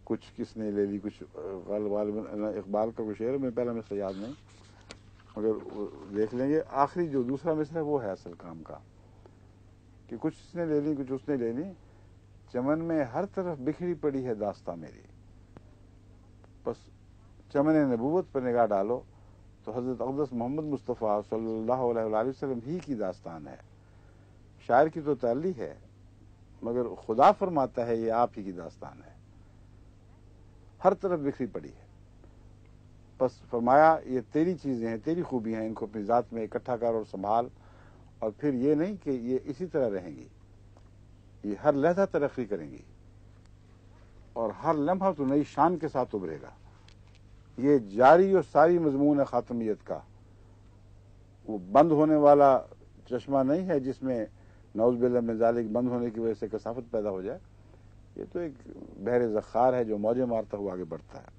کچھ کس نے لے لی، کچھ غالباً اقبال کا کوئی شعر، میں پہلا مصرع یاد نہیں، مگر دیکھ لیں گے. آخری جو دوسرا مصرع ہے وہ ہے اصل کام کا، کہ کچھ اس نے لے لی کچھ اس نے لے لی، چمن میں ہر طرف بکھری پڑی ہے داستان میری. بس چمن نبوت پر نگاہ ڈالو تو حضرت اقدس محمد مصطفیٰ صلی اللہ علیہ وآلہ وسلم ہی کی داستان ہے. شاعر کی تو تعلی ہے، مگر خدا فرماتا ہے یہ آپ ہی کی داستان ہے، ہر طرف بکھری پڑی ہے. بس فرمایا یہ تیری چیزیں ہیں، تیری خوبیاں ہیں، ان کو اپنی ذات میں اکٹھا کر اور سنبھال. اور پھر یہ نہیں کہ یہ اسی طرح رہیں گی، یہ ہر لحظہ ترقی کریں گی اور ہر لمحہ تو نئی شان کے ساتھ ابھرے گا. یہ جاری اور ساری مضمون ہے خاتمیت کا. وہ بند ہونے والا چشمہ نہیں ہے جس میں نعوذ باللہ من ذالک بند ہونے کی وجہ سے کثافت پیدا ہو جائے. یہ تو ایک بحر ذخار ہے جو موجیں مارتا ہوا آگے بڑھتا ہے.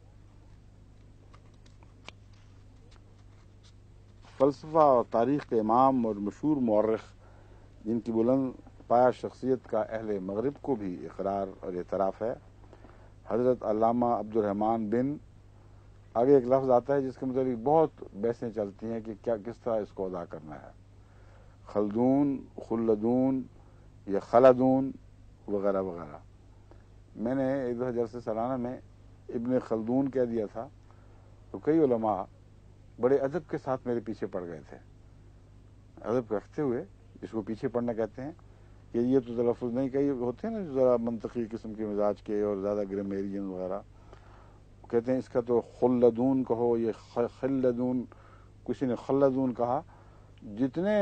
فلسفہ اور تاریخ کے امام اور مشہور مورخ جن کی بلند پایہ شخصیت کا اہل مغرب کو بھی اقرار اور اعتراف ہے، حضرت علامہ عبد الرحمن بن، آگے ایک لفظ آتا ہے جس کے متعلق بہت بحثیں چلتی ہیں کہ کس طرح اس کو ادا کرنا ہے، خلدون، خلدون یا خلدون وغیرہ وغیرہ. میں نے ایک دفعہ جلسہ سالانہ میں ابن خلدون کہہ دیا تھا تو کئی علماء بڑے ادب کے ساتھ میرے پیچھے پڑ گئے تھے، ادب رکھتے ہوئے، جس کو پیچھے پڑنا کہتے ہیں، کہ یہ تو تلفظ نہیں، کئی ہوتے ہیں نا ذرا منطقی قسم کے مزاج کے اور زیادہ گرامیرین وغیرہ، کہتے ہیں اس کا تو خلدون کہو، یہ خلدون، کسی نے خلدون کہا. جتنے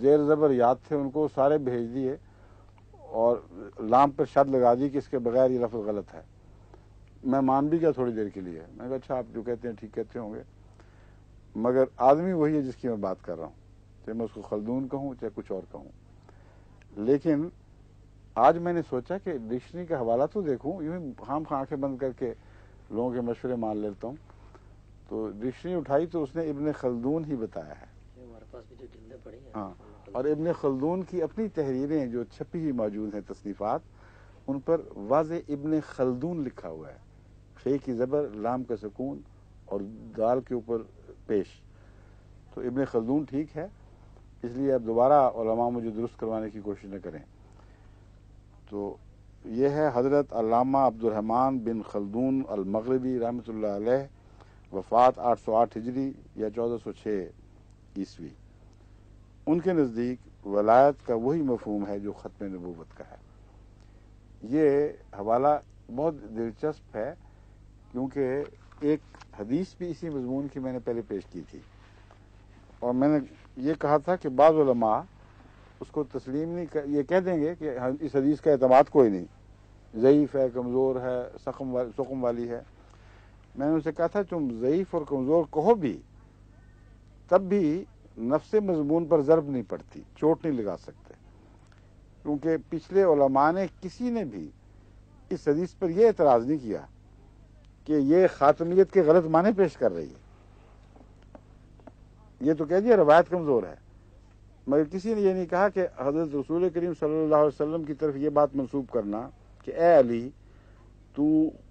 زیر زبر یاد تھے ان کو سارے بھیج دیے اور لام پر شد لگا دی کہ اس کے بغیر یہ لفظ غلط ہے. میں مان بھی گیا تھوڑی دیر کے لیے، میں کہا اچھا آپ جو کہتے ہیں ٹھیک کہتے ہوں گے، مگر آدمی وہی ہے جس کی میں بات کر رہا ہوں، چاہے میں اس کو خلدون کہوں چاہے کچھ اور کہوں. لیکن آج میں نے سوچا کہ ڈکشنری کا حوالہ تو دیکھوں، یوں ہی خام خواہ آنکھیں بند کر کے لوگوں کے مشورے مان لیتا ہوں، تو ڈکشنری اٹھائی تو اس نے ابن خلدون ہی بتایا ہے. ہمارے پاس بھی جو جلدیں پڑی ہیں، ہاں، اور ابن خلدون کی اپنی تحریریں جو چھپی ہی موجود ہیں، تصنیفات، ان پر واضح ابن خلدون لکھا ہوا ہے، خے کی زبر، لام کا سکون اور دال کے اوپر پیش. تو ابن خلدون ٹھیک ہے، اس لیے اب دوبارہ علماء مجھے درست کروانے کی کوشش نہ کریں. تو یہ ہے حضرت علامہ عبد الرحمن بن خلدون المغربی رحمۃ اللہ علیہ، وفات 808 ہجری یا 1406 عیسوی. ان کے نزدیک ولایت کا وہی مفہوم ہے جو ختم نبوت کا ہے. یہ حوالہ بہت دلچسپ ہے کیونکہ ایک حدیث بھی اسی مضمون کی میں نے پہلے پیش کی تھی، اور میں نے یہ کہا تھا کہ بعض علماء اس کو تسلیم نہیں یہ کہہ دیں گے کہ اس حدیث کا اعتماد کوئی نہیں، ضعیف ہے، کمزور ہے، سقم والی ہے. میں نے ان سے کہا تھا تم ضعیف اور کمزور کہو بھی، تب بھی نفس مضمون پر ضرب نہیں پڑتی، چوٹ نہیں لگا سکتے، کیونکہ پچھلے علماء نے کسی نے بھی اس حدیث پر یہ اعتراض نہیں کیا کہ یہ خاتمیت کے غلط معنی پیش کر رہی ہے. یہ تو کہہ دیا روایت کمزور ہے، مگر کسی نے یہ نہیں کہا کہ حضرت رسول کریم صلی اللہ علیہ وسلم کی طرف یہ بات منسوب کرنا کہ اے علی تو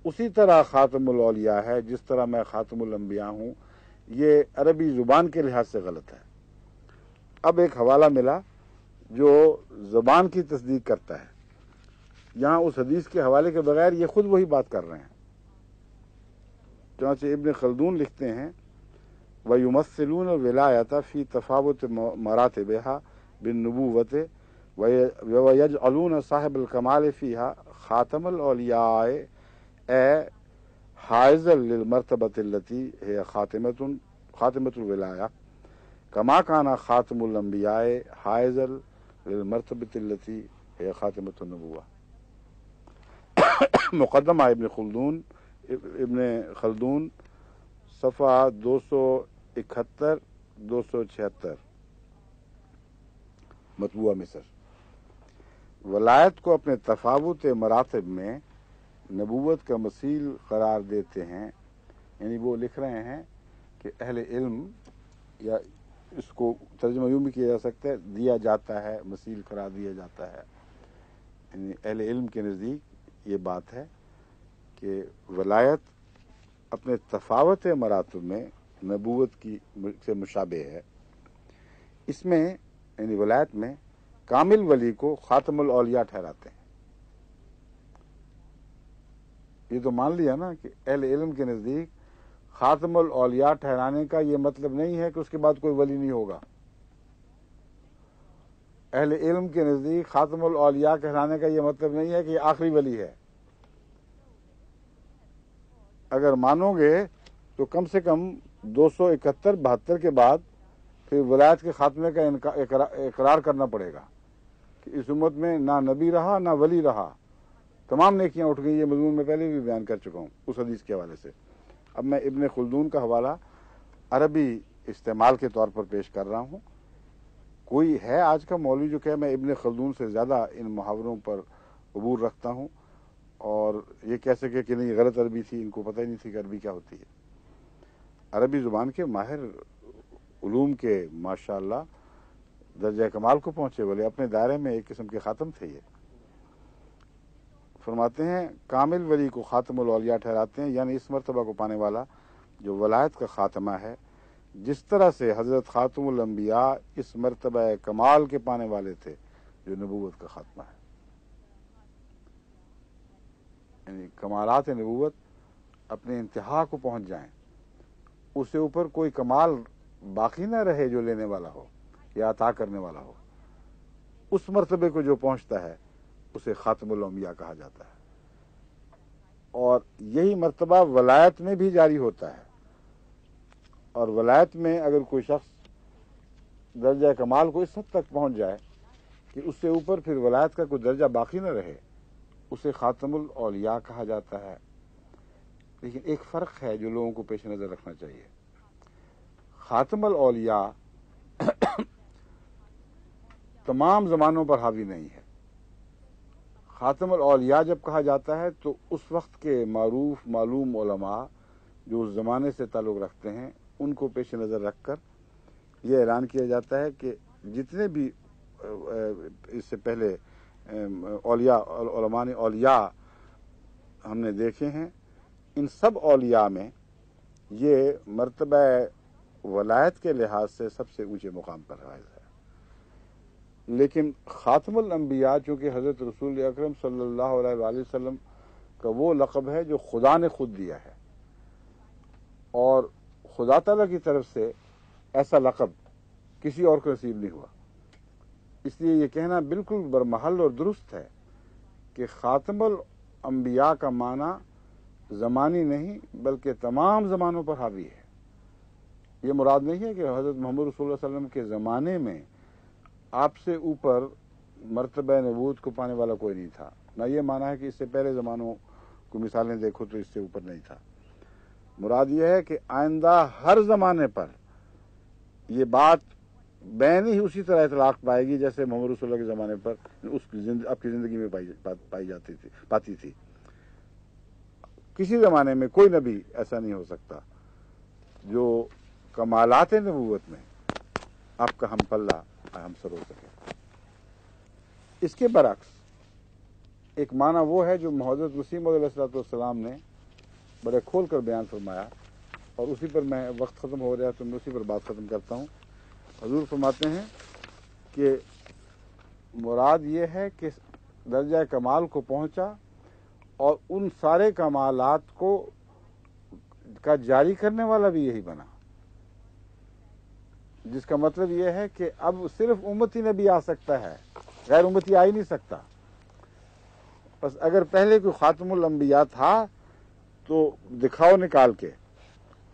اسی طرح خاتم الاولیاء ہے جس طرح میں خاتم الانبیاء ہوں، یہ عربی زبان کے لحاظ سے غلط ہے. اب ایک حوالہ ملا جو زبان کی تصدیق کرتا ہے، یہاں اس حدیث کے حوالے کے بغیر یہ خود وہی بات کر رہے ہیں. چنانچہ ابن خلدون لکھتے ہیں وَيُمَثِّلُونَ الْوِلَایَةَ فِي تَفَاوُتِ مَرَاتِبِهَا بِالنُّبُوَّةِ وَيَجْعَلُونَ صَاحِبَ الْكَمَالِ فِيهَا خَاتَمَ الْأَوْلِيَاءِ حَائِزًا لِلْمَرْتَبَةِ الَّتِي هِيَ خَاتِمَةُ الْوِلَایَةِ كَمَا كَانَ خَاتِمُ الْأَنْبِيَاءِ حَائِزًا لِلْمَرْتَبَةِ الَّتِي هِيَ خَاتِمَةُ النُّبُوَّةِ. مقدمہ ابن خلدون صفحہ 271 276 مطبوعہ مصر، ولایت کو اپنے تفاوت مراتب میں نبوت کا مثیل قرار دیتے ہیں، یعنی وہ لکھ رہے ہیں کہ اہل علم، یا اس کو ترجمہ یوں بھی کیا جا سکتا ہے دیا جاتا ہے، مثیل قرار دیا جاتا ہے، یعنی اہل علم کے نزدیک یہ بات ہے کہ ولایت اپنے تفاوت مراتب میں نبوت کی سے مشابہ ہے۔ اس میں یعنی ولایت میں کامل ولی کو خاتم الاولیاء ٹھہراتے ہیں۔ یہ تو مان لیا نا کہ اہل علم کے نزدیک خاتم الاولیاء ٹھہرانے کا یہ مطلب نہیں ہے کہ اس کے بعد کوئی ولی نہیں ہوگا۔ اہل علم کے نزدیک خاتم الاولیاء کہلانے کا یہ مطلب نہیں ہے کہ یہ آخری ولی ہے۔ اگر مانو گے تو کم سے کم 271-72 کے بعد پھر ولایت کے خاتمے کا اقرار کرنا پڑے گا کہ اس امت میں نہ نبی رہا نہ ولی رہا، تمام نیکیاں اٹھ گئی۔ یہ مضمون میں پہلے بھی بیان کر چکا ہوں اس حدیث کے حوالے سے۔ اب میں ابن خلدون کا حوالہ عربی استعمال کے طور پر پیش کر رہا ہوں۔ کوئی ہے آج کا مولوی جو کہ میں ابن خلدون سے زیادہ ان محاوروں پر عبور رکھتا ہوں اور یہ کہہ سکے کہ نہیں غلط عربی تھی، ان کو پتہ ہی نہیں تھی کہ عربی کیا ہوتی ہے۔ عربی زبان کے ماہر، علوم کے ماشاءاللہ درجہ کمال کو پہنچے والے، اپنے دائرے میں ایک قسم کے خاتم تھے۔ یہ فرماتے ہیں کامل ولی کو خاتم الاولیاء ٹھہراتے ہیں، یعنی اس مرتبہ کو پانے والا جو ولایت کا خاتمہ ہے، جس طرح سے حضرت خاتم الانبیاء اس مرتبہ کمال کے پانے والے تھے جو نبوت کا خاتمہ ہے۔ یعنی کمالات نبوت اپنے انتہا کو پہنچ جائیں، اس سے اوپر کوئی کمال باقی نہ رہے جو لینے والا ہو یا عطا کرنے والا ہو، اس مرتبے کو جو پہنچتا ہے اسے خاتم الانبیاء کہا جاتا ہے۔ اور یہی مرتبہ ولایت میں بھی جاری ہوتا ہے، اور ولایت میں اگر کوئی شخص درجہ کمال کو اس حد تک پہنچ جائے کہ اس سے اوپر پھر ولایت کا کوئی درجہ باقی نہ رہے، اسے خاتم الاولیاء کہا جاتا ہے۔ لیکن ایک فرق ہے جو لوگوں کو پیش نظر رکھنا چاہیے۔ خاتم الاولیاء تمام زمانوں پر حاوی نہیں ہے۔ خاتم الاولیاء جب کہا جاتا ہے تو اس وقت کے معروف معلوم علماء جو اس زمانے سے تعلق رکھتے ہیں ان کو پیش نظر رکھ کر یہ اعلان کیا جاتا ہے کہ جتنے بھی اس سے پہلے اولیاء علماء نے اولیاء ہم نے دیکھے ہیں، ان سب اولیاء میں یہ مرتبہ ولایت کے لحاظ سے سب سے اونچے مقام پر فائز ہے۔ لیکن خاتم الانبیاء چونکہ حضرت رسول اکرم صلی اللہ علیہ وآلہ وسلم کا وہ لقب ہے جو خدا نے خود دیا ہے، اور خدا تعالیٰ کی طرف سے ایسا لقب کسی اور کو نصیب نہیں ہوا۔ اس لیے یہ کہنا بالکل برمحل اور درست ہے کہ خاتم الانبیاء کا معنی زمانی نہیں بلکہ تمام زمانوں پر حاوی ہے۔ یہ مراد نہیں ہے کہ حضرت محمد رسول اللہ علیہ وسلم کے زمانے میں آپ سے اوپر مرتبہ نبوت کو پانے والا کوئی نہیں تھا، نہ یہ معنی ہے کہ اس سے پہلے زمانوں کو مثالیں دیکھو تو اس سے اوپر نہیں تھا۔ مراد یہ ہے کہ آئندہ ہر زمانے پر یہ بات بین ہی اسی طرح اطلاق پائے گی جیسے محمد رسول اللہ کے زمانے پر اس کی آپ کی زندگی میں پاتی تھی۔ کسی زمانے میں کوئی نبی ایسا نہیں ہو سکتا جو کمالات نبوت میں آپ کا ہم پلہ ہم سر ہو سکے۔ اس کے برعکس ایک معنی وہ ہے جو حضرت مسیح موعود علیہ الصلوۃ والسلام نے بڑے کھول کر بیان فرمایا، اور اسی پر میں وقت ختم ہو رہا ہے تو میں اسی پر بات ختم کرتا ہوں۔ حضور فرماتے ہیں کہ مراد یہ ہے کہ درجہ کمال کو پہنچا اور ان سارے کمالات کو کا جاری کرنے والا بھی یہی بنا، جس کا مطلب یہ ہے کہ اب صرف امتی نبی آ سکتا ہے، غیر امتی آ ہی نہیں سکتا۔ بس اگر پہلے کوئی خاتم الانبیاء تھا تو دکھاؤ نکال کے،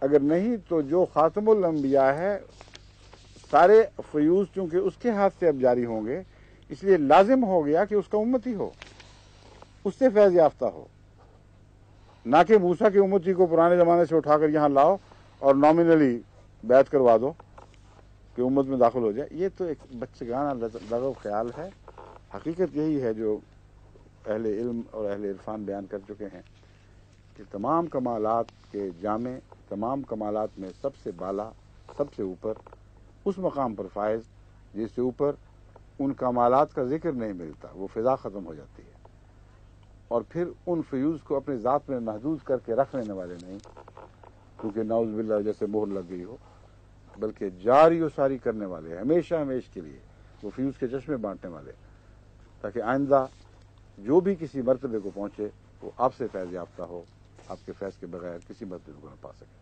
اگر نہیں تو جو خاتم الانبیاء ہے سارے فیوز چونکہ اس کے ہاتھ سے اب جاری ہوں گے، اس لیے لازم ہو گیا کہ اس کا امتی ہو، اس سے فیض یافتہ ہو، نہ کہ موسیٰ کی امتی کو پرانے زمانے سے اٹھا کر یہاں لاؤ اور نامنلی بیعت کروا دو کہ امت میں داخل ہو جائے، یہ تو ایک بچگانہ لغو خیال ہے۔ حقیقت یہی ہے جو اہل علم اور اہل عرفان بیان کر چکے ہیں کہ تمام کمالات کے جامع، تمام کمالات میں سب سے بالا، سب سے اوپر اس مقام پر فائز جس سے اوپر ان کمالات کا ذکر نہیں ملتا، وہ فضا ختم ہو جاتی ہے، اور پھر ان فیوز کو اپنے ذات میں محدود کر کے رکھ لینے والے نہیں، کیونکہ نعوذ باللہ جیسے مہر لگ گئی ہو، بلکہ جاری و ساری کرنے والے، ہمیشہ ہمیش کے لیے وہ فیوز کے چشمے بانٹنے والے، تاکہ آئندہ جو بھی کسی مرتبے کو پہنچے وہ آپ سے فیض یافتہ ہو، آپ کے فیض کے بغیر کسی مرتبے کو نہ پا سکے۔